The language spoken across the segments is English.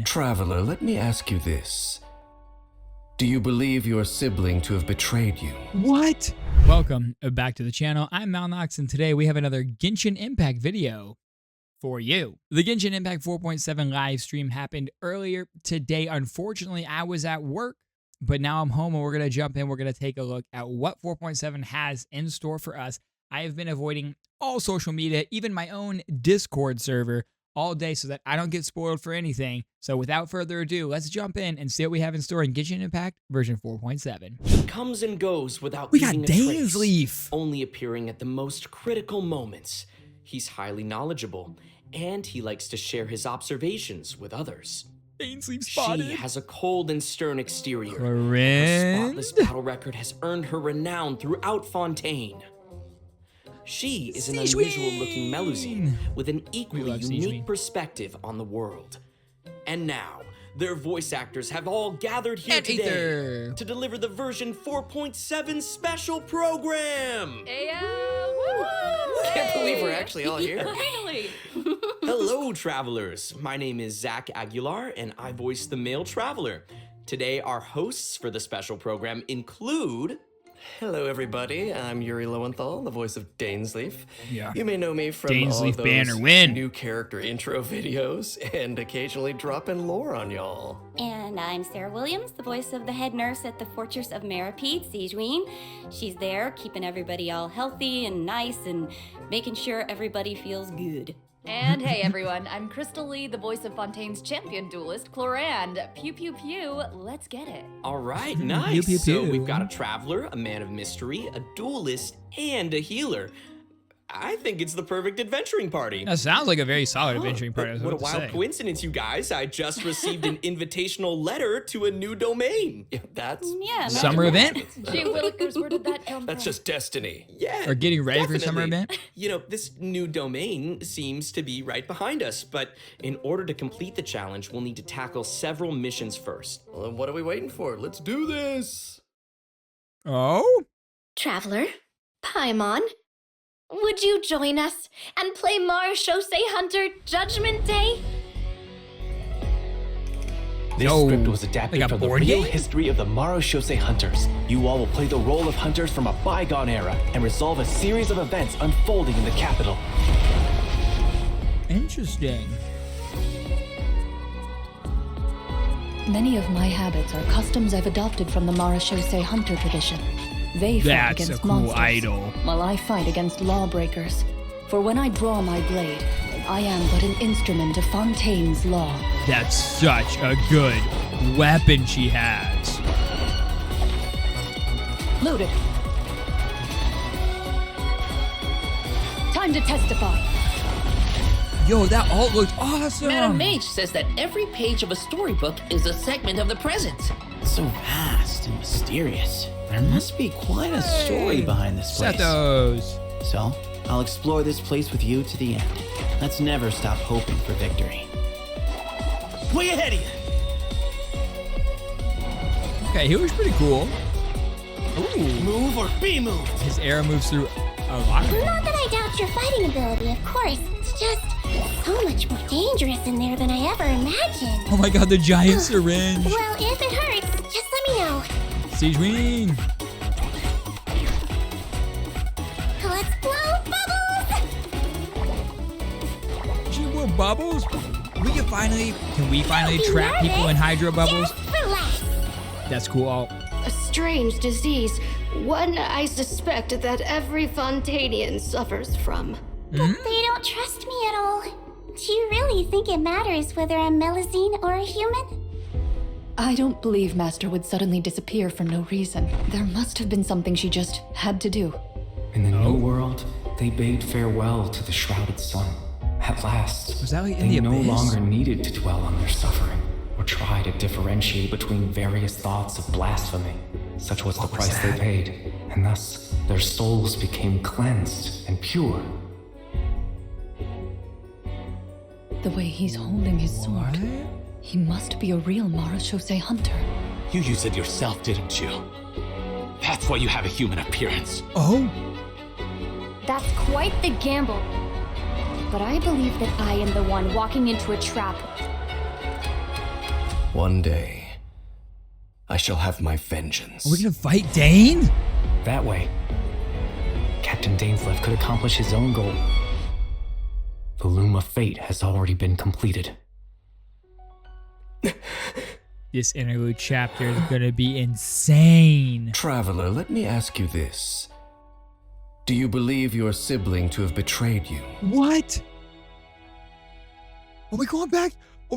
Sigewinne. Traveler, let me ask you this. Do you believe your sibling to have betrayed you? What? Welcome back to the channel. I'm Malnoxx, and today we have another Genshin Impact video for you. The Genshin Impact 4.7 live stream happened earlier today. Unfortunately, I was at work, but now I'm home and we're going to jump in. We're going to take a look at what 4.7 has in store for us. I have been avoiding all social media, even my own Discord server, all day so that I don't get spoiled for anything. So without further ado, let's jump in and see what we have in store in Genshin Impact version 4.7. He comes and goes without We got leaving a trace, Dainsleif, only appearing at the most critical moments. He's highly knowledgeable, and he likes to share his observations with others. Dainsleif spotted. She has a cold and stern exterior. Her Clorinde. spotless battle record has earned her renown throughout Fontaine. She is an unusual-looking Melusine with an equally unique perspective on the world. And now, their voice actors have all gathered here today to deliver the version 4.7 special program! I Can't believe we're actually all here. Finally! Hello, travelers. My name is Zach Aguilar, and I voice the male traveler. Today, our hosts for the special program include... Hello, everybody. I'm Yuri Lowenthal, the voice of Dainsleif. Yeah. You may know me from Dainsleif all of those banner win. new character intro videos and occasionally dropping lore on y'all. And I'm Sarah Williams, the voice of the head nurse at the Fortress of mmorpg, Sigewinne. She's there keeping everybody all healthy and nice and making sure everybody feels good. And hey everyone, I'm Crystal Lee, the voice of Fontaine's champion duelist, Clorinde. Pew pew pew, let's get it. All right, nice. Pew, pew, So pew. we've got a traveler, a man of mystery, a duelist, and a healer. I think it's the perfect adventuring party. That sounds like a very solid adventuring party. What a wild coincidence, you guys. I just received an invitational letter to a new domain. Yeah, that's Summer event? Gee willikers, where did that come that's from? just destiny. Yeah. Or getting ready for summer definitely. event? You know, this new domain seems to be right behind us, but in order to complete the challenge, we'll need to tackle several missions first. Well, then what are we waiting for? Let's do this. Oh? Traveler, Paimon, would you join us and play Marechaussee Hunter Judgment Day? This Yo, script was adapted like a from the board real game? history of the Marechaussee Hunters. You all will play the role of hunters from a bygone era and resolve a series of events unfolding in the capital. Interesting. Many of my habits are customs I've adopted from the Marechaussee Hunter tradition. They fight That's a against cool monsters, idol. while I fight against lawbreakers. For when I draw my blade, I am but an instrument of Fontaine's law. That's such a good weapon she has. Loaded. Time to testify. Yo, that alt looked awesome. Madam Mage says that every page of a storybook is a segment of the present. So vast and mysterious. There must be quite a story behind this place. Sethos. So, I'll explore this place with you to the end. Let's never stop hoping for victory. Way ahead of you! Okay, he was pretty cool. Ooh. Move or be moved! His arrow moves through a lot. Not that I doubt your fighting ability, of course. It's just so much more dangerous in there than I ever imagined. Oh my god, the giant syringe. Well, if it hurts, just let me know. Sigewinne. Let's blow bubbles! She blew bubbles? Can we finally trap people in hydro bubbles? Just relax. That's cool. A strange disease, one I suspect that every Fontainian suffers from. But they don't trust me at all. Do you really think it matters whether I'm Melusine or a human? I don't believe Master would suddenly disappear for no reason. There must have been something she just had to do. In the new world, they bade farewell to the shrouded sun. At last, Was that like in they the no abyss? longer needed to dwell on their suffering, or try to differentiate between various thoughts of blasphemy. Such was the price they paid, and thus their souls became cleansed and pure. The way he's holding his sword. He must be a real Marechaussee Hunter. You used it yourself, didn't you? That's why you have a human appearance. Oh. That's quite the gamble. But I believe that I am the one walking into a trap. One day, I shall have my vengeance. Are we gonna fight Dain? That way, Captain Dainsleif could accomplish his own goal. The loom of fate has already been completed. This interlude chapter is gonna be insane. Traveler, let me ask you this. Do you believe your sibling to have betrayed you? What? Are we going back? Are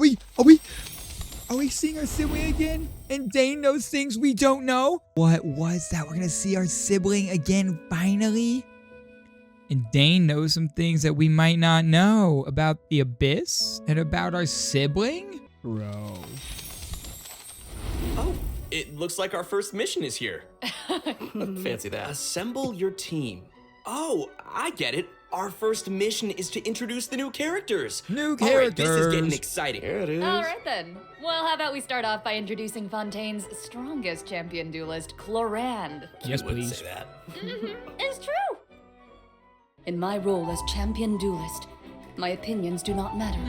we seeing our sibling again? And Dain knows things we don't know? What was that? We're gonna see our sibling again finally? And Dain knows some things that we might not know about the Abyss and about our sibling? Bro. Oh, it looks like our first mission is here. Fancy that. Assemble your team. Oh, I get it. Our first mission is to introduce the new characters. New All right, this is characters. getting exciting. Here it is. All right then. Well, how about we start off by introducing Fontaine's strongest champion duelist, Clorinde. Yes, You wouldn't please. say that. It's true. In my role as champion duelist, my opinions do not matter.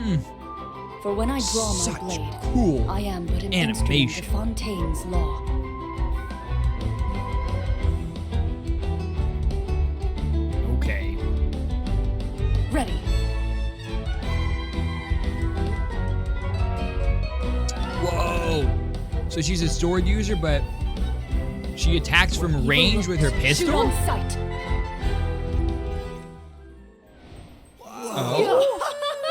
For when I draw my Such blade, cool I am but an animation. instrument of Fontaine's law. Okay. Ready. Whoa. So she's a sword user, but she attacks from range with her Shoot pistol? on sight.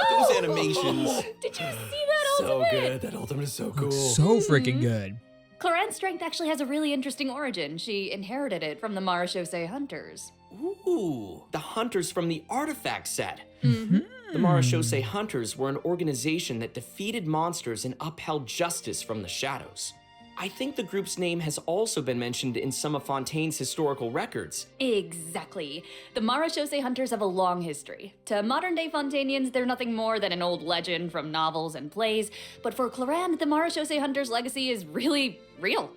Those animations. Did you see that So ultimate? good. That ultimate is so cool. So freaking good. Clorinde's strength actually has a really interesting origin. She inherited it from the Marashose hunters. Ooh, the hunters from the artifact set. The Marashose Hunters were an organization that defeated monsters and upheld justice from the shadows. I think the group's name has also been mentioned in some of Fontaine's historical records. Exactly. The Marashose hunters have a long history. To modern-day Fontainians, they're nothing more than an old legend from novels and plays, but for Clorinde, the Marashose hunters' legacy is really real.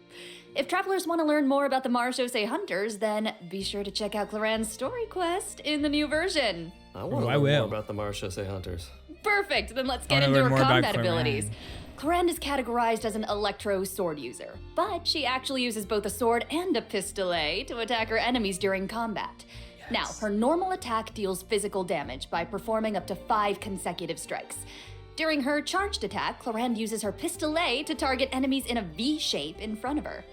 If travelers want to learn more about the Marashose hunters, then be sure to check out Clorinde's story quest in the new version. I want to I learn will. more about the Marashose Hunters. Perfect, then let's I get wanna into learn her more about combat abilities. Clorinde. Clorinde is categorized as an electro sword user, but she actually uses both a sword and a pistolet to attack her enemies during combat. Now, her normal attack deals physical damage by performing up to 5 consecutive strikes. During her charged attack, Clorinde uses her pistolet to target enemies in a V shape in front of her.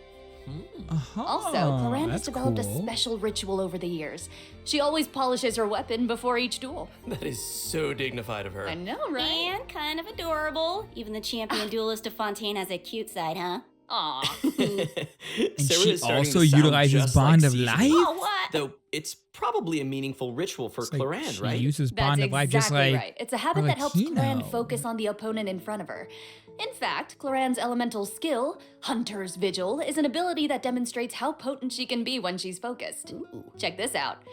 Also, Clorinde has developed a special ritual over the years. She always polishes her weapon before each duel. That is so dignified of her. I know, right? And kind of adorable. Even the champion duelist of Fontaine has a cute side, huh? Aw. And Sarah she is starting also to sound utilizes just Bond like of Season. Life? Oh, what? Though it's probably a meaningful ritual for Like, Clorinde, she right? uses That's Bond of Life just exactly like right. It's a habit that helps Clorinde Arlecchino. focus on the opponent in front of her. In fact, Clorinde's elemental skill, Hunter's Vigil, is an ability that demonstrates how potent she can be when she's focused. Check this out.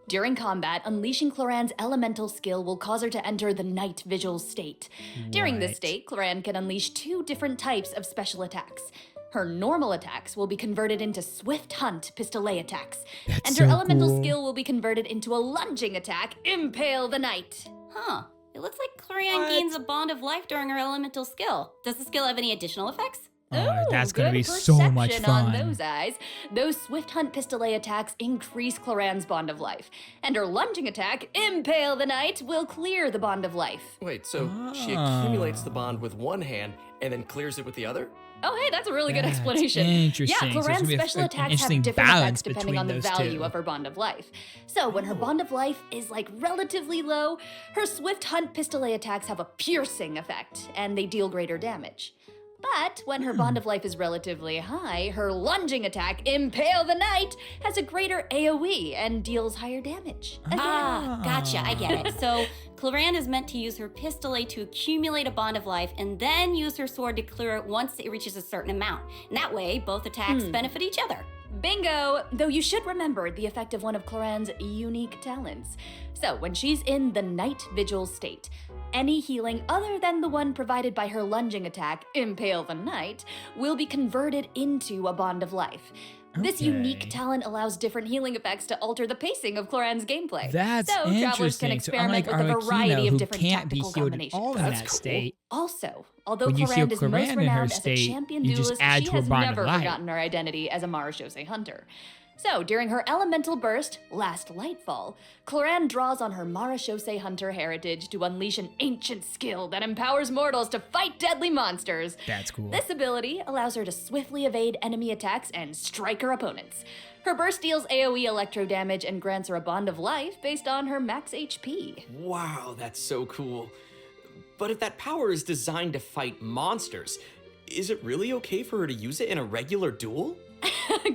During combat, unleashing Clorinde's elemental skill will cause her to enter the Night Vigil state. During this What? state, Clorinde can unleash 2 different types of special attacks. Her normal attacks will be converted into Swift Hunt pistolet attacks, That's and her so elemental cool. skill will be converted into a lunging attack, Impale the Knight. Huh. It looks like Clorinde gains a bond of life during her elemental skill. Does the skill have any additional effects? Oh, that's gonna good be so much perception on fun. those eyes. Those Swift Hunt pistolet attacks increase Clorinde's bond of life, and her lunging attack, Impale the Knight, will clear the bond of life. Wait, so she accumulates the bond with one hand and then clears it with the other? Oh, hey, that's a really good That's explanation. interesting. Yeah, So it's Clorinde's gonna be special an attacks interesting have different balance effects depending between on the those value two. of her bond of life. So when her bond of life is like relatively low, her Swift Hunt pistolet attacks have a piercing effect, and they deal greater damage. But when her bond of life is relatively high, her lunging attack, Impale the Knight, has a greater AoE and deals higher damage. Ah, gotcha. I get it. So Clorinde is meant to use her pistolet to accumulate a bond of life and then use her sword to clear it once it reaches a certain amount. And that way, both attacks benefit each other. Bingo! Though you should remember the effect of one of Clorinde's unique talents. So when she's in the Night Vigil state, any healing other than the one provided by her lunging attack, Impale the Knight, will be converted into a bond of life. This unique talent allows different healing effects to alter the pacing of Clorinde's gameplay. That's so travelers can interesting. experiment So with a unlike variety Arlecchino, of who different can't be tactical healed at combinations. all in that state. Also, although When you heal Clorinde is most Clorinde in her renowned as a state, champion you just duelist, add she to a has bond of never light. forgotten her identity as a Marashose hunter. So, during her elemental burst, Last Lightfall, Clorinde draws on her Marashose hunter heritage to unleash an ancient skill that empowers mortals to fight deadly monsters. That's cool. This ability allows her to swiftly evade enemy attacks and strike her opponents. Her burst deals AoE electro damage and grants her a bond of life based on her max HP. Wow, that's so cool. But if that power is designed to fight monsters, is it really okay for her to use it in a regular duel?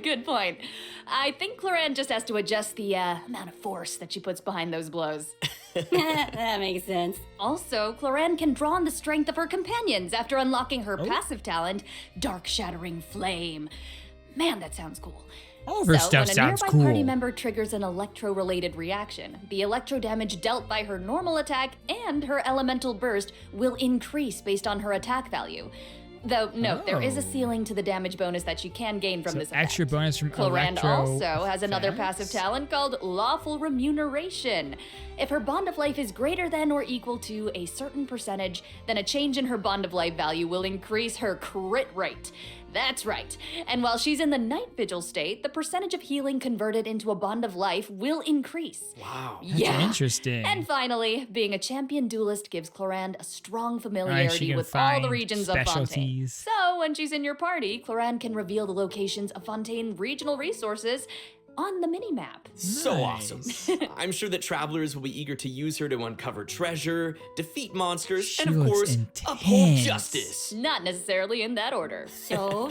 Good point. I think Clorinde just has to adjust the amount of force that she puts behind those blows. That makes sense. Also, Clorinde can draw on the strength of her companions after unlocking her passive talent, Dark Shattering Flame. Man, that sounds cool. All of her stuff when a sounds nearby cool. party member triggers an electro-related reaction, the electro damage dealt by her normal attack and her elemental burst will increase based on her attack value. Though, note, there is a ceiling to the damage bonus that she can gain from So this effect. extra bonus from Clorinde electro also has another effects? passive talent called Lawful Remuneration. If her bond of life is greater than or equal to a certain percentage, then a change in her bond of life value will increase her crit rate. That's right. And while she's in the night vigil state, the percentage of healing converted into a bond of life will increase. Wow. That's interesting. And finally, being a champion duelist gives Clorinde a strong she familiarity can with all the find regions of Fontaine. specialties. So when she's in your party, Clorinde can reveal the locations of Fontaine regional resources on the mini-map. So awesome. I'm sure that travelers will be eager to use her to uncover treasure, defeat monsters, She and of looks course, uphold intense. justice. Not necessarily in that order. So.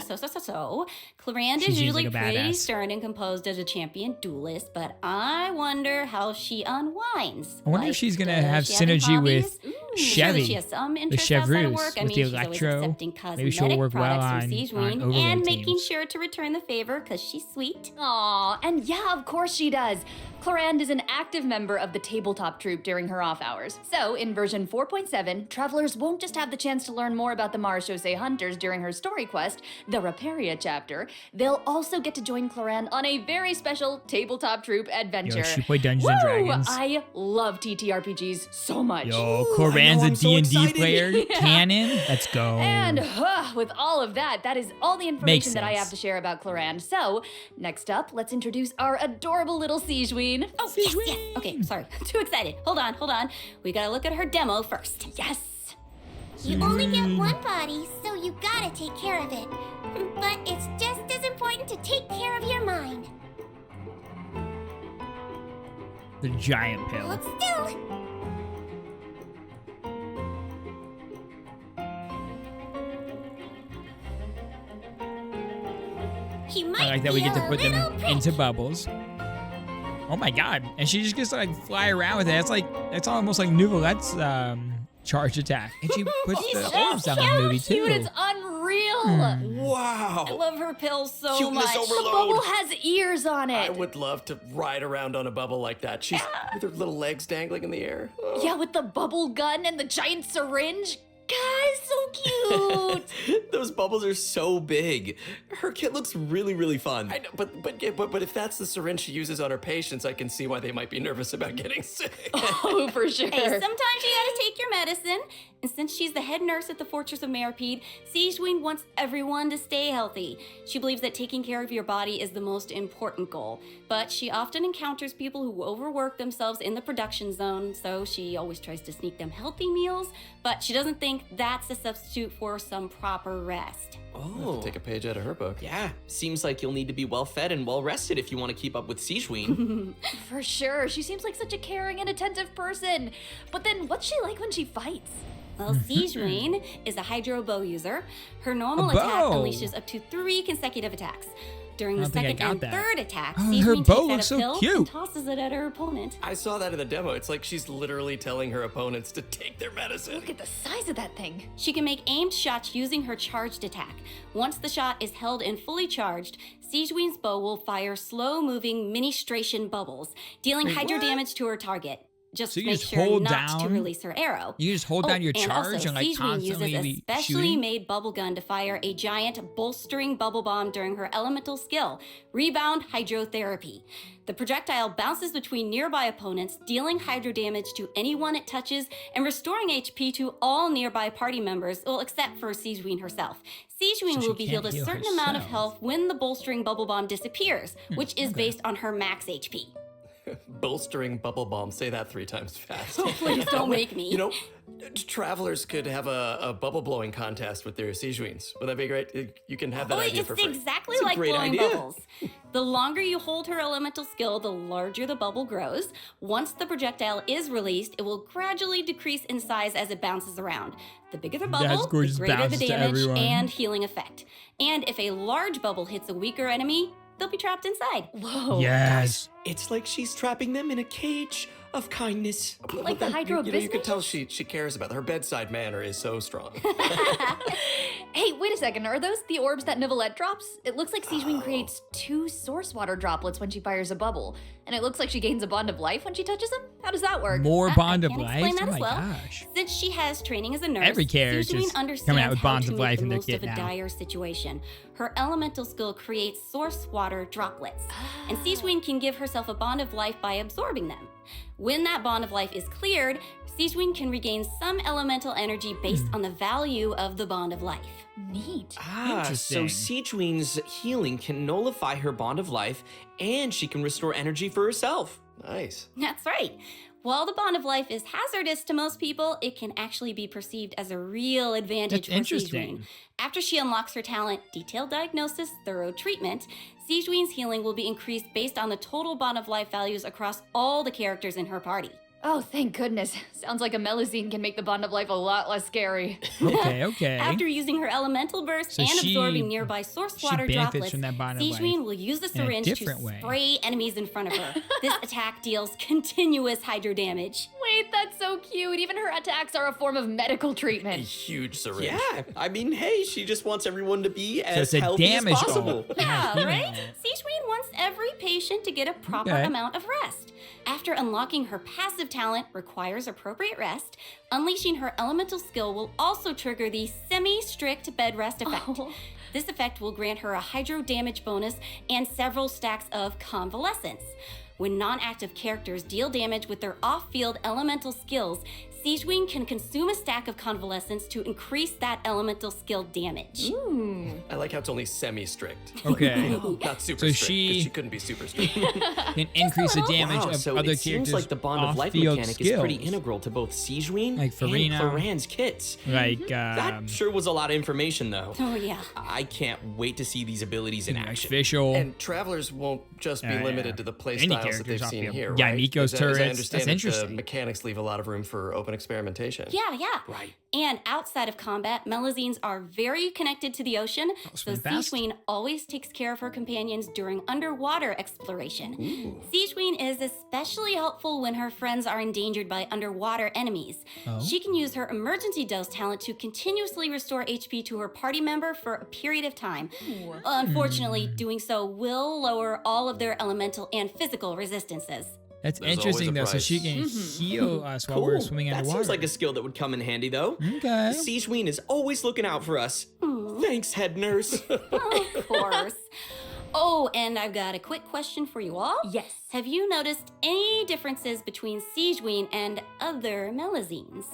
Clorinde She's is usually like a pretty badass. stern and composed as a champion duelist, but I wonder how she unwinds. I wonder if Like, she's gonna does have she any synergy with hobbies? Chevy, Surely she has some the interest outside of Chevreuse, work. I with mean, the she's always electro. accepting Maybe she'll cosmetic work well products on from Sigewinne overload and making teams. sure to return the favor because she's sweet. Aw, and yeah, of course she does. Clorinde is an active member of the tabletop troupe during her off hours. So, in version 4.7, travelers won't just have the chance to learn more about the Marashose hunters during her story quest, the Raparia chapter, they'll also get to join Clorinde on a very special tabletop troupe adventure. Yo, she played Dungeons and Dragons. I love TTRPGs so much. Yo, Ooh, Corinne's I a know, I'm so D&D excited. player. Yeah. Canon. Let's go. And with all of that, that is all the Makes information that I sense. have to share about Clorinde. So, next up, let's introduce our adorable little Sigewinne. Oh, yes. Okay, sorry. Too excited. Hold on. We gotta look at her demo first. Yes! You only get one body, so you gotta take care of it. But it's just as important to take care of your mind. The giant pill. Hold still. He might I like that we be get to a put them little prick. into bubbles. Oh my god. And she just gets to like fly around with it. It's almost like Nouvelette's charge attack. And she puts the orbs down in the movie Cute, too. it's unreal! Wow. I love her pills so Cuteness much. overload. The bubble has ears on it. I would love to ride around on a bubble like that. She's with her little legs dangling in the air. Yeah, with the bubble gun and the giant syringe. Guys, so cute! Those bubbles are so big. Her kit looks really, really fun. I know, but if that's the syringe she uses on her patients, I can see why they might be nervous about getting sick. Oh, for sure. Hey, sometimes you gotta take your medicine. And since she's the head nurse at the Fortress of Meripede, Sigewinne wants everyone to stay healthy. She believes that taking care of your body is the most important goal. But she often encounters people who overwork themselves in the production zone, so she always tries to sneak them healthy meals, but she doesn't think that's a substitute for some proper rest. Oh. Take a page out of her book. Yeah, seems like you'll need to be well fed and well rested if you want to keep up with Sigewinne. For sure. She seems like such a caring and attentive person. But then what's she like when she fights? Well, Sigewinne is a hydro bow user. Her normal A attack bow. unleashes up to 3 consecutive attacks. During I the don't think I second and got that. third attack, Oh, Sigewinne her takes bow out looks a so pill cute. and tosses it at her opponent. I saw that in the demo. It's like she's literally telling her opponents to take their medicine. Look at the size of that thing. She can make aimed shots using her charged attack. Once the shot is held and fully charged, Sigewinne's bow will fire slow-moving ministration bubbles, dealing hydro damage to her target. just So you make just sure hold not to down- release her arrow. You just hold down your charge also, and like Sigewinne constantly uses a be specially shooting? made bubble gun to fire a giant bolstering bubble bomb during her elemental skill, Rebound Hydrotherapy. The projectile bounces between nearby opponents, dealing hydro damage to anyone it touches and restoring HP to all nearby party members, well, except for Sigewinne herself. Sigewinne So will she be healed a can't heal certain amount of herself. health when the bolstering bubble bomb disappears, which is based on her max HP. Bolstering bubble bomb. Say that 3 times fast. Please don't make me. You know, travelers could have a bubble blowing contest with their Sigewinnes. Would that be great? You can have that idea for free. It's exactly It's a like great blowing idea. bubbles. The longer you hold her elemental skill, the larger the bubble grows. Once the projectile is released, it will gradually decrease in size as it bounces around. The bigger the That's bubble, the gorgeous. greater the Bounces to damage everyone. and healing effect. And if a large bubble hits a weaker enemy, they'll be trapped inside. Whoa. Yes. It's like she's trapping them in a cage of kindness. Like the Hydro You can tell she cares about it. Her bedside manner is so strong. Hey, wait a second. Are those the orbs that Nivelette drops? It looks like Sigewinne creates 2 source water droplets when she fires a bubble. And it looks like she gains a bond of life when she touches them? How does that work? More I bond of can life? explain that Oh as my well. gosh. Since she has training as a nurse, Every character's Sigewinne understands coming out with how bonds to of make life the in their most kit of a now. dire situation. Her elemental skill creates source water droplets, and Sigewinne can give herself a bond of life by absorbing them. When that bond of life is cleared, Sigewinne can regain some elemental energy based on the value of the bond of life. Neat. So Interesting. Sigewinne's healing can nullify her bond of life, and she can restore energy for herself. Nice. That's right. While the bond of life is hazardous to most people, it can actually be perceived as a real advantage That's for interesting. Sigewinne. After she unlocks her talent, Detailed Diagnosis, Thorough Treatment, Sigewinne's healing will be increased based on the total bond of life values across all the characters in her party. Oh, thank goodness. Sounds like a Melusine can make the bond of life a lot less scary. Okay, okay. After using her elemental burst So and she- absorbing nearby source she water benefits droplets, from that bond of life Sigewinne will use the in a syringe to different way. spray enemies in front of her. This attack deals continuous hydro damage. Wait, that's so cute. Even her attacks are a form of medical A treatment. huge syringe. Yeah, I mean, hey, she just wants everyone to be as it's a healthy as damage possible. ball. Yeah, healing right? ball. Sigewinne wants every patient to get a proper Okay. amount of rest. After unlocking her passive talent requires appropriate rest, unleashing her elemental skill will also trigger the semi-strict bed rest effect. Oh. This effect will grant her a hydro damage bonus and several stacks of convalescence. When non-active characters deal damage with their off-field elemental skills, Sigewinne can consume a stack of convalescence to increase that elemental skill damage. I like how it's only semi-strict. Okay. Not super So strict, 'cause she- she couldn't be super strict. Can increase the damage Wow, of so other it seems characters' like the bond of life off-field mechanic skills. is pretty integral to both Sigewinne Like and Farina. Clorinde's kits. Like, That sure was a lot of information, though. Oh yeah. I can't wait to see these abilities in action. official. And travelers won't just be Yeah, limited yeah. to the play Any styles that characters they've off seen field. here, Yeah, right? Nico's As I turrets. understand That's it, interesting. The mechanics leave a lot of room for open experimentation. Yeah. Right. And outside of combat, Melusines are very connected to the ocean, so swim fast. Sigewinne always takes care of her companions during underwater exploration. Sigewinne is especially helpful when her friends are endangered by underwater enemies. Oh. She can use her emergency dose talent to continuously restore HP to her party member for a period of time. Unfortunately, doing so will lower all of their elemental and physical resistances. That's There's interesting, though. always a So she price. can heal us while we're swimming That underwater. seems like a skill that would come in handy, though. Okay. Sigewinne is always looking out for us. Thanks, head nurse. Of course. Oh, and I've got a quick question for you all. Yes. Have you noticed any differences between Sigewinne and other Melusines?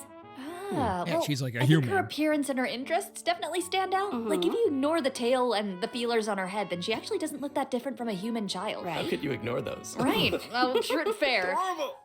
Ah, Yeah, well, she's like a I think her human. appearance and her interests definitely stand out. Like, if you ignore the tail and the feelers on her head, then she actually doesn't look that different from a human child. Right. How could you ignore those? Right. Well, true and fair.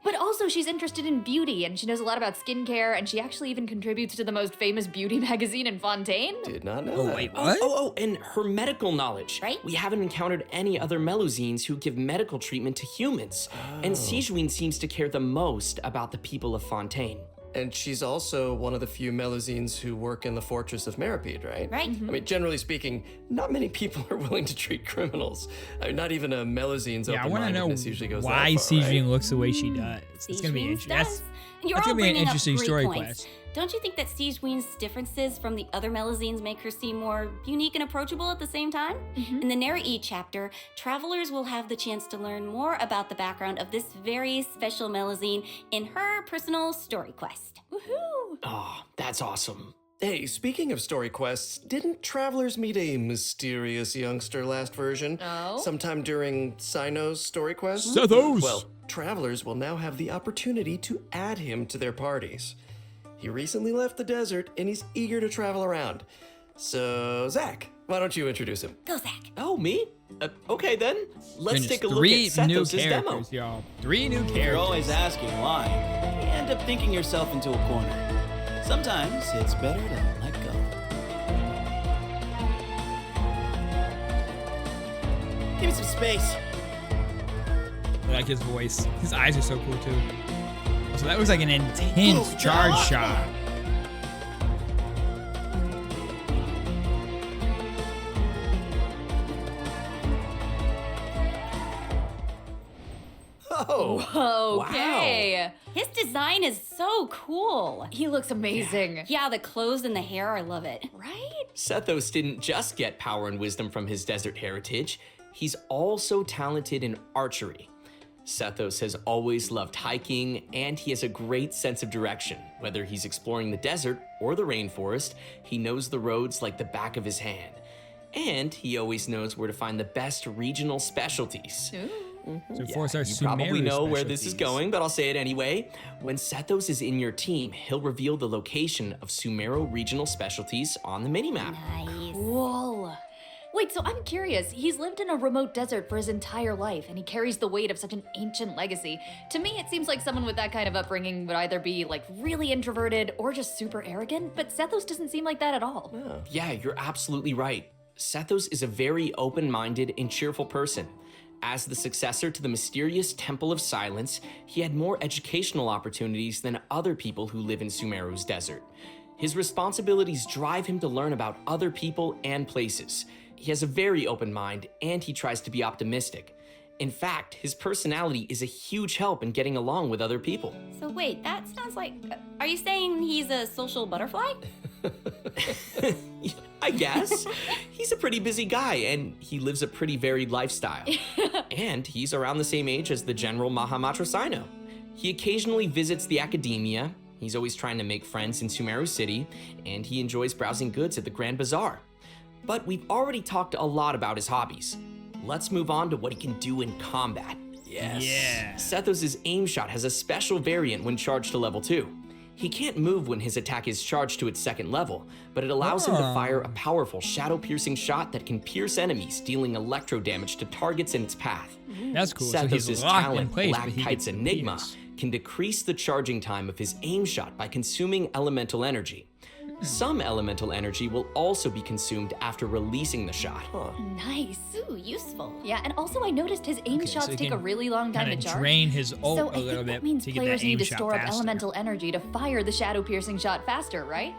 But also, she's interested in beauty, and she knows a lot about skincare, and she actually even contributes to the most famous beauty magazine in Fontaine. Did not know Oh, that. wait, what? And her medical knowledge. Right. We haven't encountered any other Melusines who give medical treatment to humans. And Sigewinne seems to care the most about the people of Fontaine. And she's also one of the few Melusines who work in the fortress of Meripede, right? Right. I mean, generally speaking, not many people are willing to treat criminals. I mean, not even a Melusine's Yeah, I want to know open-mindedness usually goes why that far, Sigewinne right? looks the way she does. It's gonna be Sigewinne interesting. does. And you're That's all gonna be an bringing up interesting great story points. quest. Don't you think that Sigewinne's differences from the other Melusines make her seem more unique and approachable at the same time? In the Neri chapter, travelers will have the chance to learn more about the background of this very special Melusine in her personal story quest. Woohoo! Oh, that's awesome. Hey, speaking of story quests, didn't travelers meet a mysterious youngster last version? Oh? Sometime during Sino's story quest? Sethos! Well, travelers will now have the opportunity to add him to their parties. He recently left the desert and he's eager to travel around. So, Zach, why don't you introduce him? Go, Zach. Oh, me? Okay then. Let's Goodness, take a look at 3 new Sethos' demo. characters, y'all. 3 new characters. You're always asking why. You end up thinking yourself into a corner. Sometimes it's better to let go. Give me some space. I like his voice. His eyes are so cool too. So that was like an intense charge shot. Oh, Okay. His design is so cool. He looks amazing. Yeah, the clothes and the hair, I love it. Right? Sethos didn't just get power and wisdom from his desert heritage, he's also talented in archery. Sethos has always loved hiking, and he has a great sense of direction. Whether he's exploring the desert or the rainforest, he knows the roads like the back of his hand. And he always knows where to find the best regional specialties. So force our You probably Sumeru know where this is specialties. going, but I'll say it anyway. When Sethos is in your team, he'll reveal the location of Sumeru regional specialties on the minimap. Nice. Cool. Wait, so I'm curious. He's lived in a remote desert for his entire life, and he carries the weight of such an ancient legacy. To me, it seems like someone with that kind of upbringing would either be like really introverted or just super arrogant, but Sethos doesn't seem like that at all. Yeah, you're absolutely right. Sethos is a very open-minded and cheerful person. As the successor to the mysterious Temple of Silence, he had more educational opportunities than other people who live in Sumeru's desert. His responsibilities drive him to learn about other people and places. He has a very open mind, and he tries to be optimistic. In fact, his personality is a huge help in getting along with other people. So wait, that sounds like... Are you saying he's a social butterfly? I guess. He's a pretty busy guy, and he lives a pretty varied lifestyle. And he's around the same age as the General Mahamatra Sino. He occasionally visits the academia, he's always trying to make friends in Sumeru City, and he enjoys browsing goods at the Grand Bazaar. But we've already talked a lot about his hobbies. Let's move on to what he can do in combat. yes. Yeah. Sethos' aim shot has a special variant when charged to level 2. He can't move when his attack is charged to its second level, but it allows him to fire a powerful shadow-piercing shot that can pierce enemies, dealing electro damage to targets in its path. That's cool. So Sethos' he's locked in talent, place, Black but he Kite's gets Enigma, pierced. can decrease the charging time of his aim shot by consuming elemental energy. Some elemental energy will also be consumed after releasing the shot. Nice. Ooh, useful. Yeah, and also I noticed his aim Okay, so shots he take a can really long time to Kinda charge. drain his ult So a I little think bit that means to get players that aim need to shot store up faster. elemental energy to fire the shadow-piercing shot faster, right?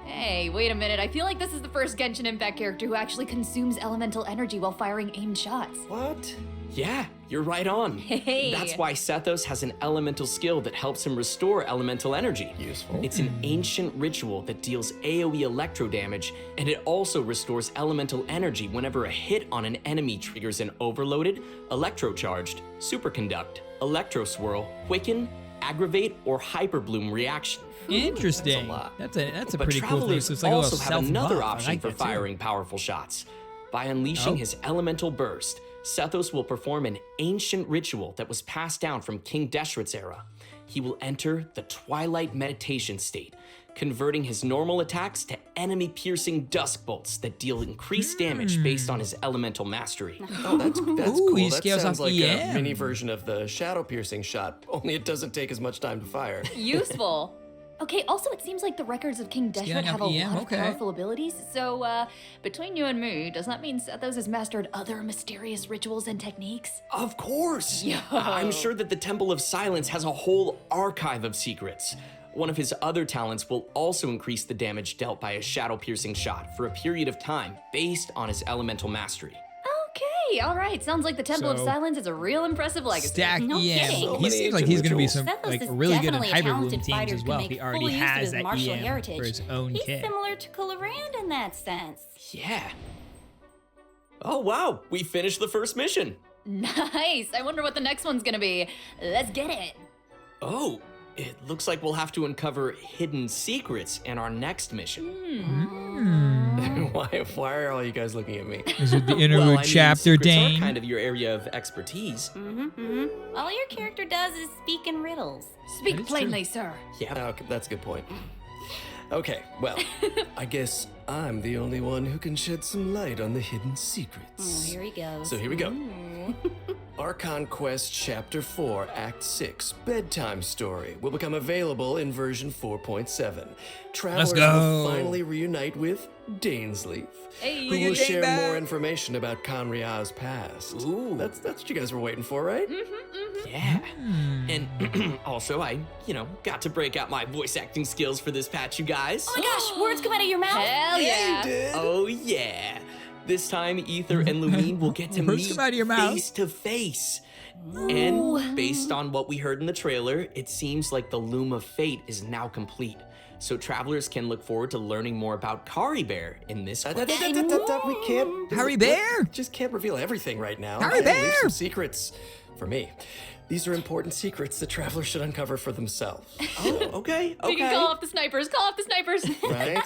Hey, wait a minute. I feel like this is the first Genshin Impact character who actually consumes elemental energy while firing aimed shots. What? Yeah, you're right on. Hey. That's why Sethos has an elemental skill that helps him restore elemental energy. Useful. It's an ancient ritual that deals AoE electro damage, and it also restores elemental energy whenever a hit on an enemy triggers an overloaded, electrocharged, superconduct, electro swirl, quicken, aggravate, or hyperbloom reaction. Interesting. That's a lot. That's a But pretty cool thing. travelers So it's like a also little have another self-buff. I option like for that too. firing powerful shots. By unleashing his elemental burst, Sethos will perform an ancient ritual that was passed down from King Deshret's era. He will enter the Twilight Meditation state, converting his normal attacks to enemy-piercing dusk bolts that deal increased damage based on his elemental mastery. Oh, that's Ooh, cool. he That scales sounds off like a EM. mini version of the shadow-piercing shot, only it doesn't take as much time to fire. Useful. Okay, also it seems like the records of King Deshret Scaling have a up EM, lot of okay. powerful abilities, so between you and me, does that mean Sethos has mastered other mysterious rituals and techniques? Of course! I'm sure that the Temple of Silence has a whole archive of secrets. One of his other talents will also increase the damage dealt by a shadow-piercing shot for a period of time based on his elemental mastery. Okay, Hey, all right. Sounds like the Temple of So- Silence is a real impressive legacy. Stack No EM. kidding. He seems like he's going to be some Sethos like is really good in definitely a Hyper Bloom talented teams fighter as who well. can He make already full use of has his that martial EM heritage. for his own He's kit. similar to Clorinde in that sense. Yeah. Oh, wow. We finished the first mission. Nice. I wonder what the next one's gonna be. Let's get it. Oh, it looks like we'll have to uncover hidden secrets in our next mission. Why are all you guys looking at me? Is it the interlude chapter, secrets Dane? are kind of your area of expertise. All your character does is speak in riddles. Speak plainly, sir. Yeah. Okay, that's a good point. Okay, well, I guess I'm the only one who can shed some light on the hidden secrets. Here he goes. So here we go. Archon Quest Chapter 4, Act 6, Bedtime Story will become available in version 4.7. Travelers go. will finally reunite with Dainsleif, Hey, who you will Dane share back. more information about Conria's past. Ooh. That's what you guys were waiting for, right? Yeah. And also, I, got to break out my voice acting skills for this patch, you guys. Oh my gosh, words come out of your mouth. Hell yeah. Oh, yeah. This time, Ether and Lumine will get to Words meet come out of your mouth. face to face. And based on what we heard in the trailer, it seems like the Loom of Fate is now complete. So travelers can look forward to learning more about Kari Bear in this quest. We can't. Harry Bear? Just can't reveal everything right now. Harry Gotta leave Bear! some secrets for me. These are important secrets that travelers should uncover for themselves. Oh, okay, We can okay. call off the snipers. Call off the snipers. Right?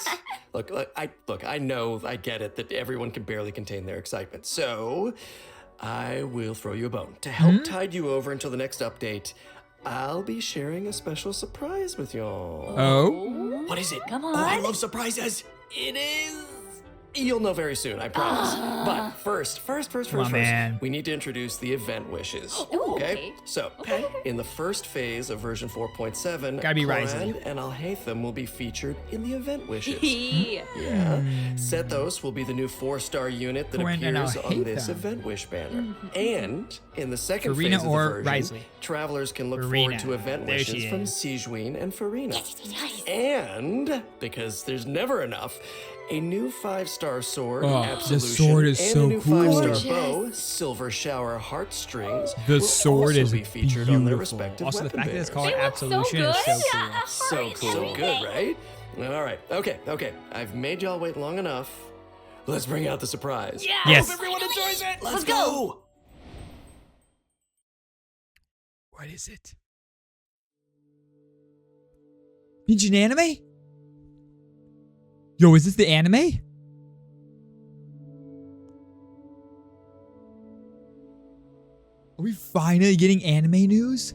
I know, I get it that everyone can barely contain their excitement. So, I will throw you a bone. To help tide you over until the next update, I'll be sharing a special surprise with y'all. Oh? What is it? Come Oh, I on. love surprises. It is. You'll know very soon, I promise. But first, on, man. we need to introduce the event wishes. Okay? So, in the first phase of version 4.7, Gotta be Clorinde Risley. and Alhaitham will be featured in the event wishes. Yeah. Yeah. Sethos will be the new 4-star unit that Clorinde and appears on this Alhaitham. event wish banner. And in the second Farina phase of or the version, Risley? travelers can look Farina. forward to event There wishes she from is. Sigewinne and Farina. And because there's never enough, a new 5-star sword, Oh, the Absolution, sword is and so a new cool. 5-star Gorgeous. bow, Silver Shower Heartstrings, The will sword also is be featured on their beautiful. respective Also, the weapon fact that it's bearers. called They look so Absolution is so good. cool. So cool. So good, right? All right. Okay. I've made y'all wait long enough. Let's bring out the surprise. Yeah. Yes. Everyone enjoys it. Let's go. What is it? Genshin anime? Yo, is this the anime? Are we finally getting anime news?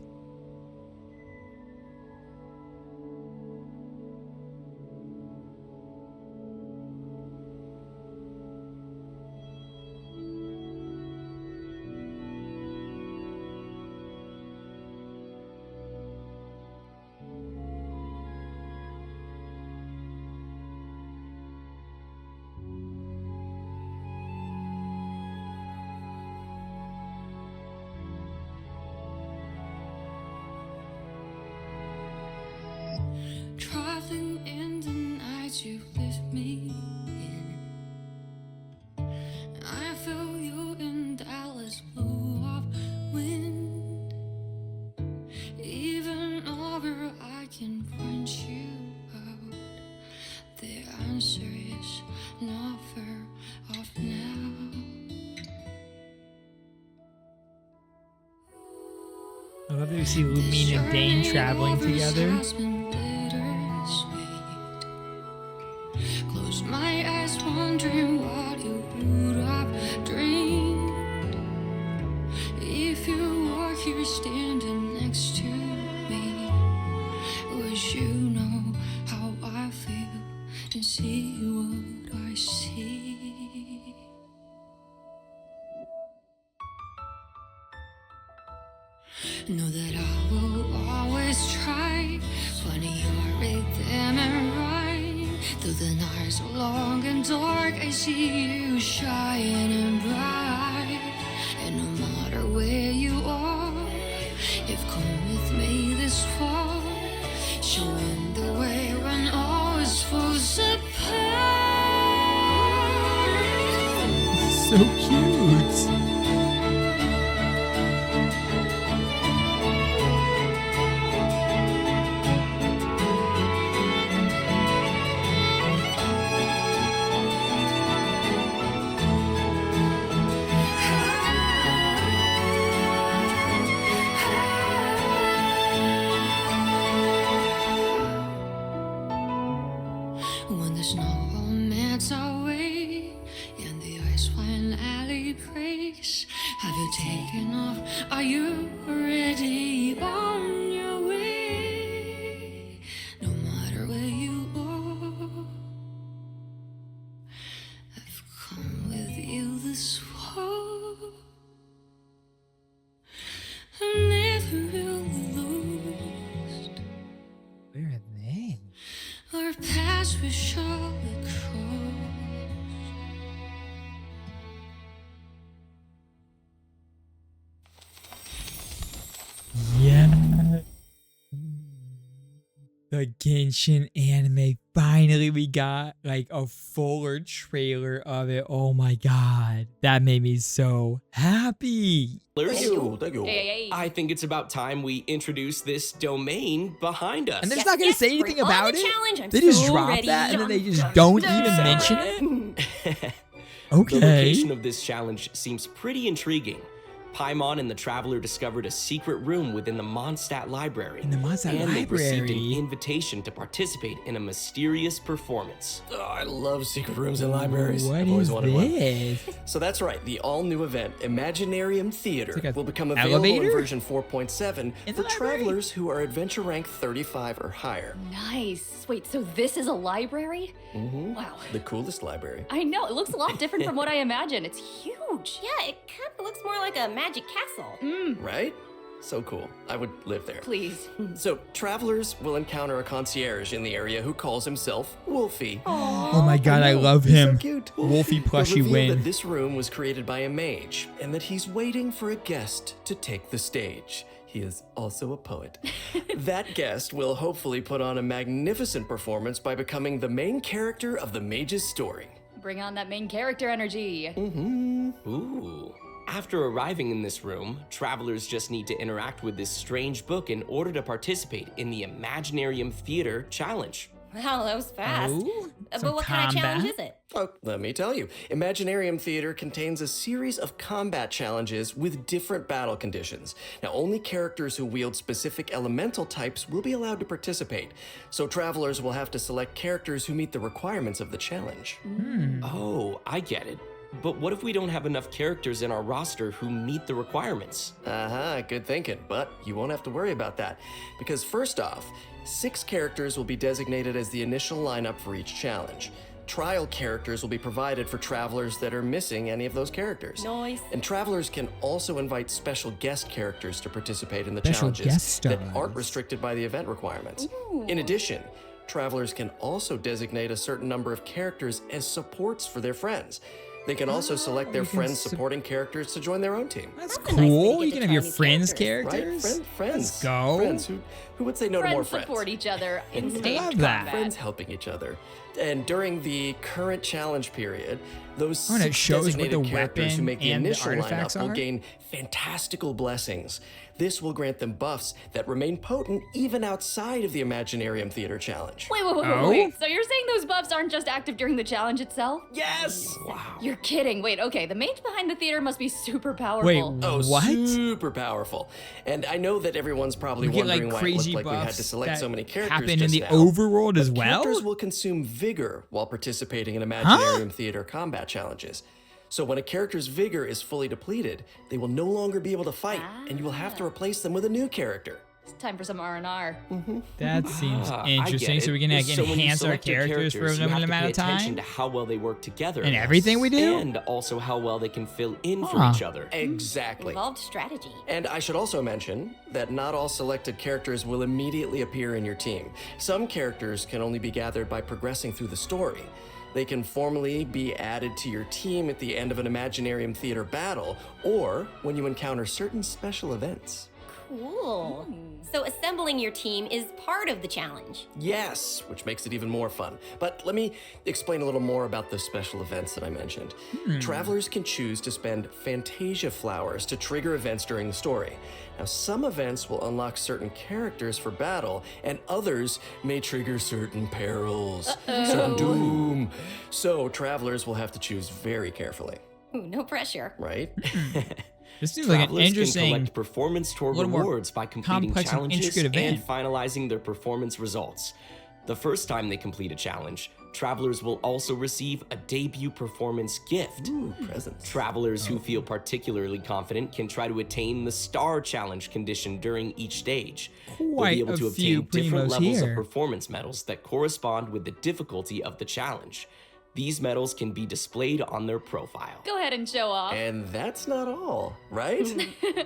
Traveling in the night you lift me in. I feel you in Dallas blue of wind. Even over I can find you out. The answer is not far off now. I love that we see Lumine and Dane traveling together. Close my eyes, wondering what you would have dreamed if you were here standing next to me. Would you know how I feel and see what I see? Know that I will always try, finding your rhythm and right. Though the nights are long and dark, I see you shining bright. And no matter where you are, you've come with me this far, showing the way when all is falls apart. So cute. this war. I'm never really lost. Where are they? Our paths will surely cross. Yeah. The Genshin anime. Finally, we got like a fuller trailer of it. Oh my god. That made me so happy. Thank you. I think it's about time we introduce this domain behind us. And they're just not going to say anything bring on about the it? challenge. I'm They just so drop ready. that and then they just don't even mention it? Okay. The location of this challenge seems pretty intriguing. Paimon and the Traveler discovered a secret room within the Mondstadt library. In the Mondstadt and they received an library. invitation to participate in a mysterious performance. Oh, I love secret rooms in libraries. What I've always is wanted one. this? So that's right, the all-new event, Imaginarium Theater, like a will become available elevator? in version 4.7 In the for library? travelers who are adventure rank 35 or higher. Nice. Wait, so this is a library? Mm-hmm. Wow. The coolest library. I know, it looks a lot different from what I imagined. It's huge. Yeah, it kind of looks more like a magic castle. Right? So cool. I would live there. Please. So, travelers will encounter a concierge in the area who calls himself Wolfie. Oh my god, I know, love he's so him. cute. Wolfie He'll plushie reveal win. that this room was created by a mage and that he's waiting for a guest to take the stage. He is also a poet. That guest will hopefully put on a magnificent performance by becoming the main character of the mage's story. Bring on that main character energy. Ooh. After arriving in this room, travelers just need to interact with this strange book in order to participate in the Imaginarium Theater Challenge. Wow, that was fast. Ooh, But some what kind of challenge combat. is it? Oh, let me tell you. Imaginarium Theater contains a series of combat challenges with different battle conditions. Now, only characters who wield specific elemental types will be allowed to participate, so travelers will have to select characters who meet the requirements of the challenge. Oh, I get it. But what if we don't have enough characters in our roster who meet the requirements? Good thinking, but you won't have to worry about that, because first off, 6 characters will be designated as the initial lineup for each challenge. Trial characters will be provided for travelers that are missing any of those characters. Nice. And travelers can also invite special guest characters to participate in the Special challenges guest that stars. aren't restricted by the event requirements. In addition, travelers can also designate a certain number of characters as supports for their friends. They can also select their you can friends' supporting chararities to join their own team. That's a nice way to cool. get You to can have try your new friends' characters. characters. Right? Friends. Let's go. Friends. Who would say no to more Friends friends? support each other in I staged love that. combat. Friends helping each other. And during the current challenge period, those Oh, and it 6 shows what designated the characters who weapon make the and the initial artifacts lineup will are? gain fantastical blessings. This will grant them buffs that remain potent even outside of the Imaginarium Theater Challenge. Wait. Oh? So you're saying those buffs aren't just active during the challenge itself? Yes! Wow. You're kidding. Wait, okay. The mage behind the theater must be super powerful. Wait, Oh, what? super powerful. And I know that everyone's probably We get wondering like why it crazy looked like we had to buffs select that so many characters happen in just the now. overworld as But well? characters will consume vigor while participating in Imaginarium Theater combat challenges. So when a character's vigor is fully depleted, they will no longer be able to fight, and you will have to replace them with a new character. It's time for some R&R. That seems I get interesting. it. So we can like So when you enhance our select your characters for a characters, you have limited to amount of pay attention time. to how well they work together. And everything we do? And also how well they can fill in for Huh. each other. Exactly. Involved strategy. And I should also mention that not all selected characters will immediately appear in your team. Some characters can only be gathered by progressing through the story. They can formally be added to your team at the end of an Imaginarium Theater battle, or when you encounter certain special events. Cool. So assembling your team is part of the challenge. Yes, which makes it even more fun. But let me explain a little more about the special events that I mentioned. Travelers can choose to spend Fantasia flowers to trigger events during the story. Now, some events will unlock certain characters for battle, and others may trigger certain perils, certain doom. So, travelers will have to choose very carefully, Ooh, no pressure. right? This seems like an Travelers can interesting. collect performance toward little more rewards by completing complex and challenges intricate and event. finalizing their performance results. The first time they complete a challenge, travelers will also receive a debut performance gift. Ooh, presents. Travelers who feel particularly confident can try to attain the Star Challenge condition during each stage. They'll Quite be able a to few obtain different primos levels here. of performance medals that correspond with the difficulty of the challenge. These medals can be displayed on their profile. Go ahead and show off. And that's not all, right?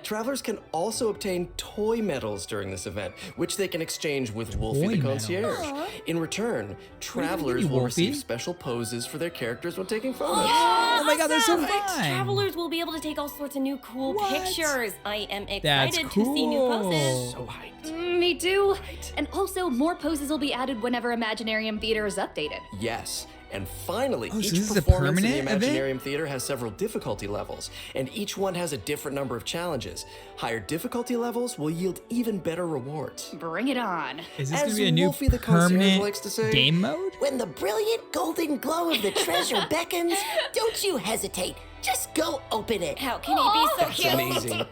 Travelers can also obtain toy medals during this event, which they can exchange with Wolfie the Concierge. In return, travelers will receive special poses for their characters when taking photos. Yeah, oh my god, that's so Right, fun! Travelers will be able to take all sorts of new cool pictures. I am That's excited to see new poses. So hyped. Me too. And also, more poses will be added whenever Imaginarium Theater is updated. Yes. And finally, so each this is a performance in the permanent Imaginarium Theater has several difficulty levels, and each one has a different number of challenges. Higher difficulty levels will yield even better rewards. Bring it on. Is this As going to be a new Wolfie the Concierge permanent likes to say, game mode? When the brilliant golden glow of the treasure beckons, don't you hesitate. Just go open it. How can he be so That's cute? amazing.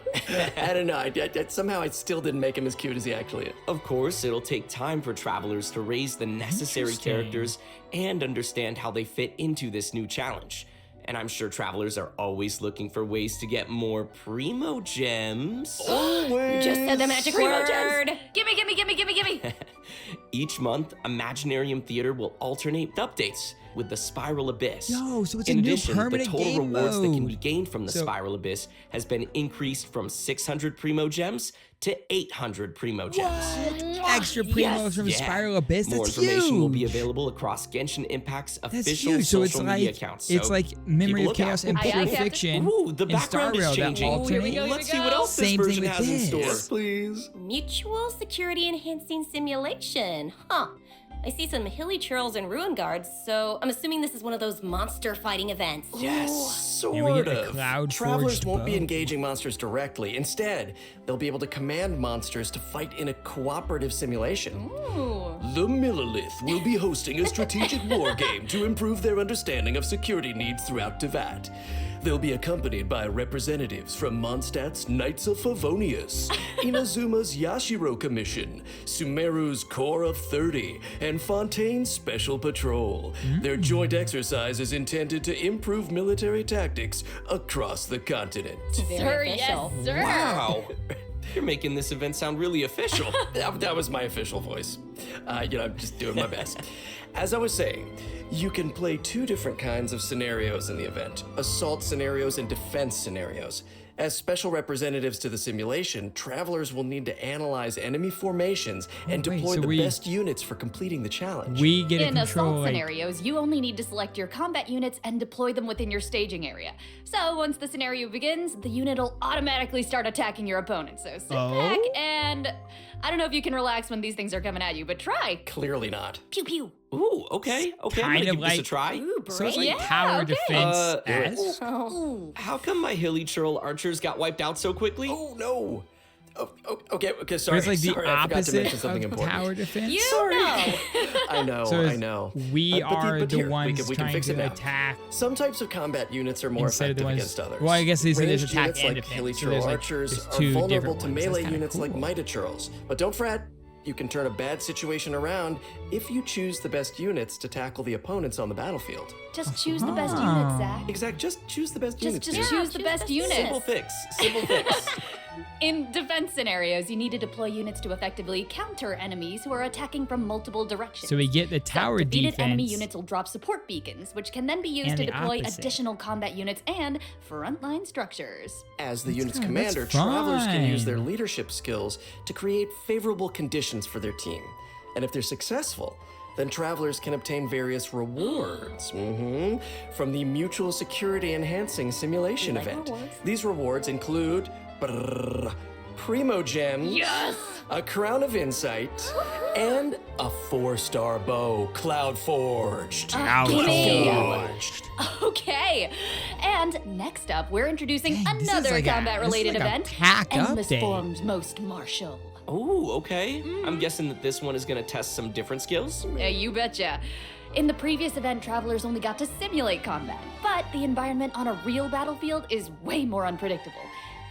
I don't know. Somehow I still didn't make him as cute as he actually is. Of course, it'll take time for travelers to raise the necessary characters and understand how they fit into this new challenge. And I'm sure travelers are always looking for ways to get more primo gems. Always. Just said the magic word. Gimme, gimme, gimme, gimme, gimme. Each month, Imaginarium Theater will alternate with updates with the Spiral Abyss. Yo, so it's a In new addition, the permanent total game rewards that can mode. be gained from the Spiral Abyss has been increased from 600 primo gems to 800 primo gems. Extra primos from Spiral Abyss. More That's information huge. will be available across Genshin Impact's That's official huge. So it's social media like accounts. it's So like keep Memory a of lookout. Chaos and Aye, aye, Pure Captain. Fiction. Ooh, the and background is Starrail that changing. alternate. Let's see what else this Same thing version with has in this. store. Yes, please. Mutual security enhancing simulation. Huh. I see some hilly churls and ruin guards, so I'm assuming this is one of those monster fighting events. Yes, And we sort get a of. cloud Travelers forged won't be bow. engaging monsters directly. Instead, they'll be able to command monsters to fight in a cooperative simulation. The Millilith will be hosting a strategic war game to improve their understanding of security needs throughout Teyvat. They'll be accompanied by representatives from Mondstadt's Knights of Favonius, Inazuma's Yashiro Commission, Sumeru's Corps of 30, and Fontaine's Special Patrol. Their joint exercise is intended to improve military tactics across the continent. Sir, yes, sir. Wow. You're making this event sound really official. That was my official voice. I'm just doing my best. As I was saying, you can play two different kinds of scenarios in the event: assault scenarios and defense scenarios. As special representatives to the simulation, travelers will need to analyze enemy formations and wait, deploy so the we- best units for completing the challenge. We get to In control assault like scenarios, you only need to select your combat units and deploy them within your staging area. So once the scenario begins, the unit will automatically start attacking your opponent. So sit back and I don't know if you can relax when these things are coming at you, but try. Clearly not. Pew pew. Ooh, okay. I'm Kind gonna of give this a like- try. so it's like Yeah, tower okay. defense. How come my hilly churl archers got wiped out so quickly? Oh no. Okay, sorry. But it's like the sorry, I forgot to opposite mention something of important. tower defense. You Sorry. know. I know, So I know. we But are but the here, ones we can trying fix it to now. attack Some types of combat units are more instead of the effective ones. against others. Well, I guess they said there's Ranged attack units and like defense. hilly So churl there's, like, archers there's are two vulnerable different to ones. That's melee kinda units like cool. Mida churls. But don't fret, you can turn a bad situation around if you choose the best units to tackle the opponents on the battlefield. Just choose the best unit, Zach. Exact, just choose the best units. Just dude. choose the best unit. Simple fix. Simple fix. In defense scenarios, you need to deploy units to effectively counter enemies who are attacking from multiple directions. So we get the tower defeated defense. enemy units will drop support beacons, which can then be used And to the deploy opposite. additional combat units and frontline structures. As the unit's kinda- that's commander, travelers can use their fine. leadership skills to create favorable conditions for their team. And if they're successful, then travelers can obtain various rewards from the Mutual Security Enhancing Simulation event. These rewards include Primo Gems, a Crown of Insight, and a 4-star bow, Cloud Forged. Okay, and next up, we're introducing Dang, this is another like a- combat-related this is like a event, pack Endless update. Forms Most Martial. Oh, okay. I'm guessing that this one is gonna test some different skills. Yeah, you betcha. In the previous event, travelers only got to simulate combat, but the environment on a real battlefield is way more unpredictable.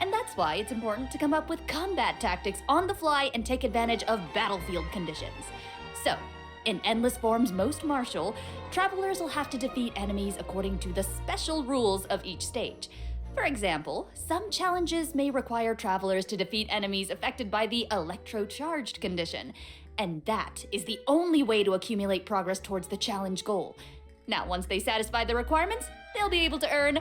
And that's why it's important to come up with combat tactics on the fly and take advantage of battlefield conditions. So, in Endless Forms Most Martial, travelers will have to defeat enemies according to the special rules of each stage. For example, some challenges may require travelers to defeat enemies affected by the electro-charged condition, and that is the only way to accumulate progress towards the challenge goal. Now, once they satisfy the requirements, they'll be able to earn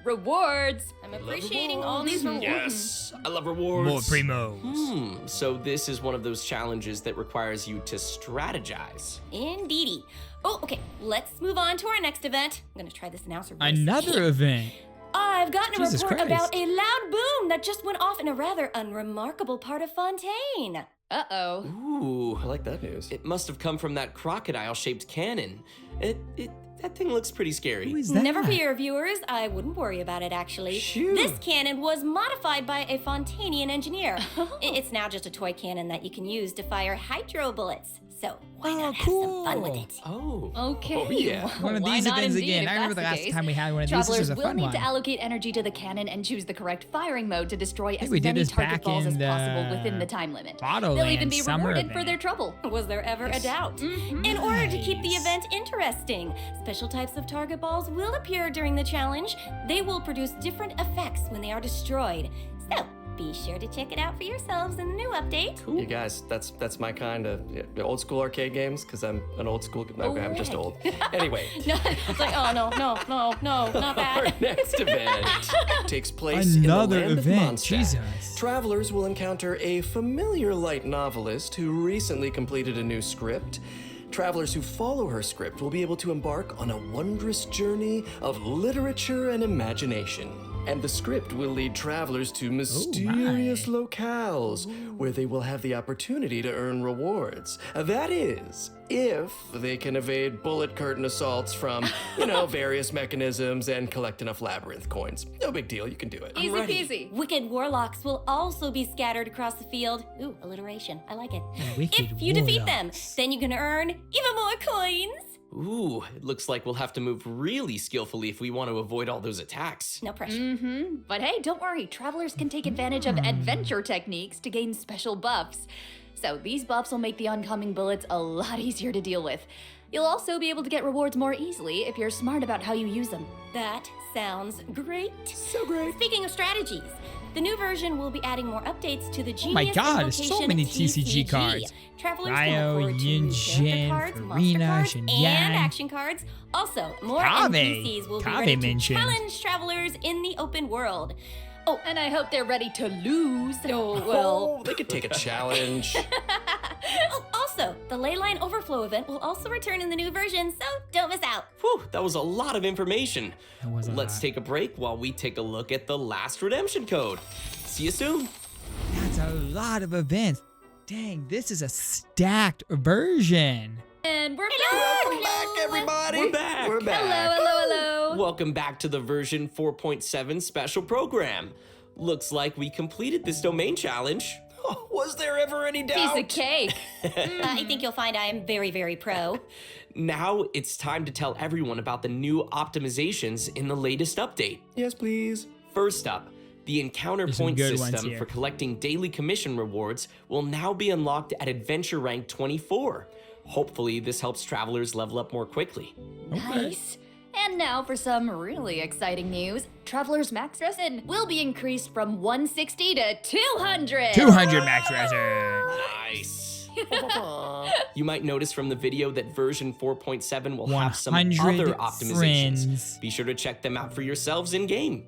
rewards. I'm appreciating all these rewards. Yes, I love rewards. More primos. So this is one of those challenges that requires you to strategize. Indeedy. Oh, okay. Let's move on to our next event. I'm gonna try this announcer voice. Another event. I've gotten a Jesus report Christ. about a loud boom that just went off in a rather unremarkable part of Fontaine. Uh-oh. Ooh, I like that news. it must have come from that crocodile-shaped cannon. That thing looks pretty scary. Who is that? Never fear, viewers. I wouldn't worry about it, actually. Phew. This cannon was modified by a Fontanian engineer. It's now just a toy cannon that you can use to fire hydro bullets. So why not have some fun with it? Oh. Okay. Oh, yeah. One of Why these not events indeed, again. if I remember the that's last case. time we had one of these. This Travelers was a will fun need one. to allocate energy to the cannon and choose the correct firing mode to destroy as we did many this target back balls as in possible the within the time limit. Autoland They'll even be summer rewarded for event. their trouble. Was there ever a doubt? In order to keep the event interesting, special types of target balls will appear during the challenge. They will produce different effects when they are destroyed. So, be sure to check it out for yourselves in the new update. You guys, that's my kind of old school arcade games, because I'm an old school. Okay, I'm just old. Anyway, No, it's like, oh, no, not our that. next event takes place Another in the land event, of Mondstadt. Jesus. Travelers will encounter a familiar light novelist who recently completed a new script. Travelers who follow her script will be able to embark on a wondrous journey of literature and imagination. And the script will lead travelers to mysterious locales where they will have the opportunity to earn rewards. That is, if they can evade bullet curtain assaults from, various mechanisms and collect enough labyrinth coins. No big deal, you can do it. Easy peasy. Wicked warlocks will also be scattered across the field. Ooh, alliteration. I like it. Wicked If you defeat them, warlocks. then you can earn even more coins. Ooh, it looks like we'll have to move really skillfully if we want to avoid all those attacks. No pressure. But hey, don't worry. Travelers can take advantage of adventure techniques to gain special buffs. So these buffs will make the oncoming bullets a lot easier to deal with. You'll also be able to get rewards more easily if you're smart about how you use them. That sounds great. So great. Speaking of strategies, the new version will be adding more updates to the Genius my God, and so Location many TCG. TCG cards. Travelers Ryo, can look forward to Yuanshen, character cards, monster Farina, cards, Shen and Yang. action cards. Also, more Kave. NPCs will be Kave ready mentioned. to challenge travelers in the open world. Oh, and I hope they're ready to lose. Oh, well. Oh, they could take a challenge. Oh, also, the Leyline Overflow event will also return in the new version, so don't miss out. Whew, that was a lot of information. That was a Let's lot. take a break while we take a look at the last redemption code. See you soon. That's a lot of events. Dang, this is a stacked version. And we're Welcome back, everybody. We're back. We're back. hello. Welcome back to the version 4.7 special program. Looks like we completed this domain challenge. Oh, was there ever any doubt? Piece of cake. I think you'll find I am very, very pro. Now it's time to tell everyone about the new optimizations in the latest update. Yes, please. First up, the encounter There's some point good ones system here. for collecting daily commission rewards will now be unlocked at adventure rank 24. Hopefully, this helps travelers level up more quickly. Nice. And now for some really exciting news. Traveler's max resin will be increased from 160 to 200. 200 max resin. Nice. You might notice from the video that version 4.7 will have some other 100 optimizations. friends. Be sure to check them out for yourselves in game.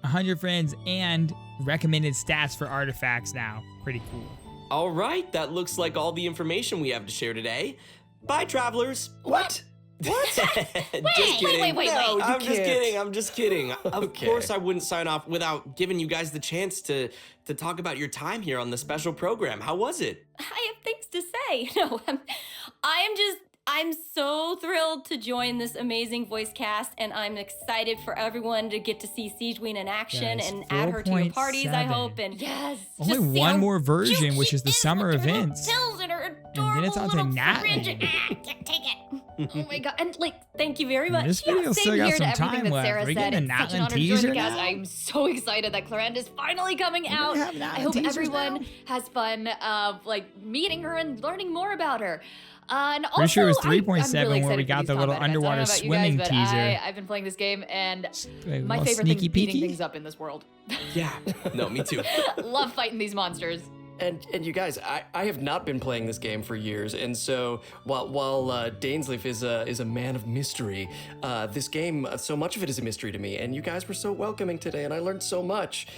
100 friends and recommended stats for artifacts now. Pretty cool. All right, that looks like all the information we have to share today. Bye, travelers. What? What? Just kidding. wait. No, you I'm just can't. kidding. I'm just kidding. Of Okay. course, I wouldn't sign off without giving you guys the chance to talk about your time here on the special program. How was it? I have things to say. No, I'm so thrilled to join this amazing voice cast, and I'm excited for everyone to get to see Sigewinne in action Guys, and add her to your parties, I 4.7. hope. And Yes. Only just see one how more version, cute which she is the summer with her little events. pills and her And adorable then it's on to little Natalie. syringe. Can't take it. Oh my god. And like, Thank you very much. This video same still got here some to everything time that left. Sarah Are we said. getting a It's such an Natlan honor to join teaser the cast. now? I'm so excited that Clorinde is finally coming out. gonna have I Natlan hope teasers everyone now? has fun meeting her and learning more about her. And also, Pretty sure it was I'm really 3.7 where excited we for got these the little combat events. I don't know underwater about you swimming guys, but teaser. I've been playing this game, and A my little favorite thing is sneaky beating peeky? things up in this world. Yeah. No, me too. Love fighting these monsters. And you guys, I have not been playing this game for years, and so while Dainsleif is a man of mystery, this game, so much of it is a mystery to me, and you guys were so welcoming today, and I learned so much.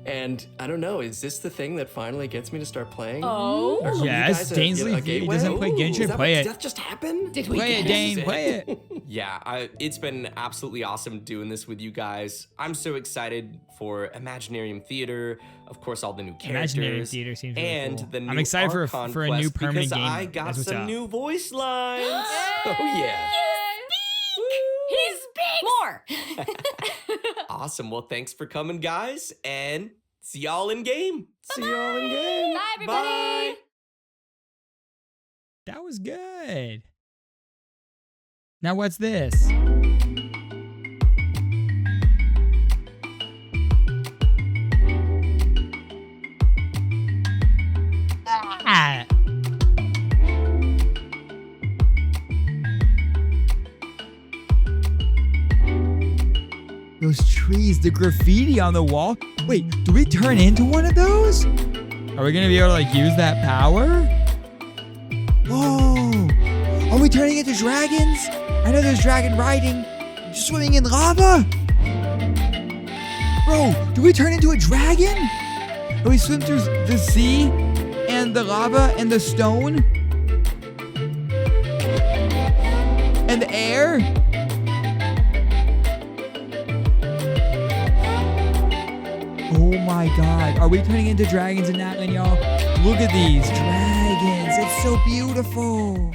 And I don't know, is this the thing that finally gets me to start playing? Oh, yes, Dainsleif. He doesn't play Genshin. Play it. Did that just happen? Did we play it, Dane? Play it. Yeah, it's been absolutely awesome doing this with you guys. I'm so excited for Imaginarium Theater, of course, all the new characters. Imaginarium Theater seems really and cool. the new I'm excited for a new Quest permanent game. I got some new voice lines. Oh yeah. He speaks! More! Awesome. Well, thanks for coming, guys, and see y'all in game. See y'all in game. Bye, everybody! Bye. That was good. Now what's this? Ah. Those trees, the graffiti on the wall. Wait, do we turn into one of those? Are we gonna be able to like use that power? Whoa! Are we turning into dragons? I know there's dragon riding. Swimming in lava? Bro, do we turn into a dragon? And we swim through the sea and the lava and the stone? And the air? Oh my god, are we turning into dragons in Natlan, y'all? Look at these dragons, it's so beautiful.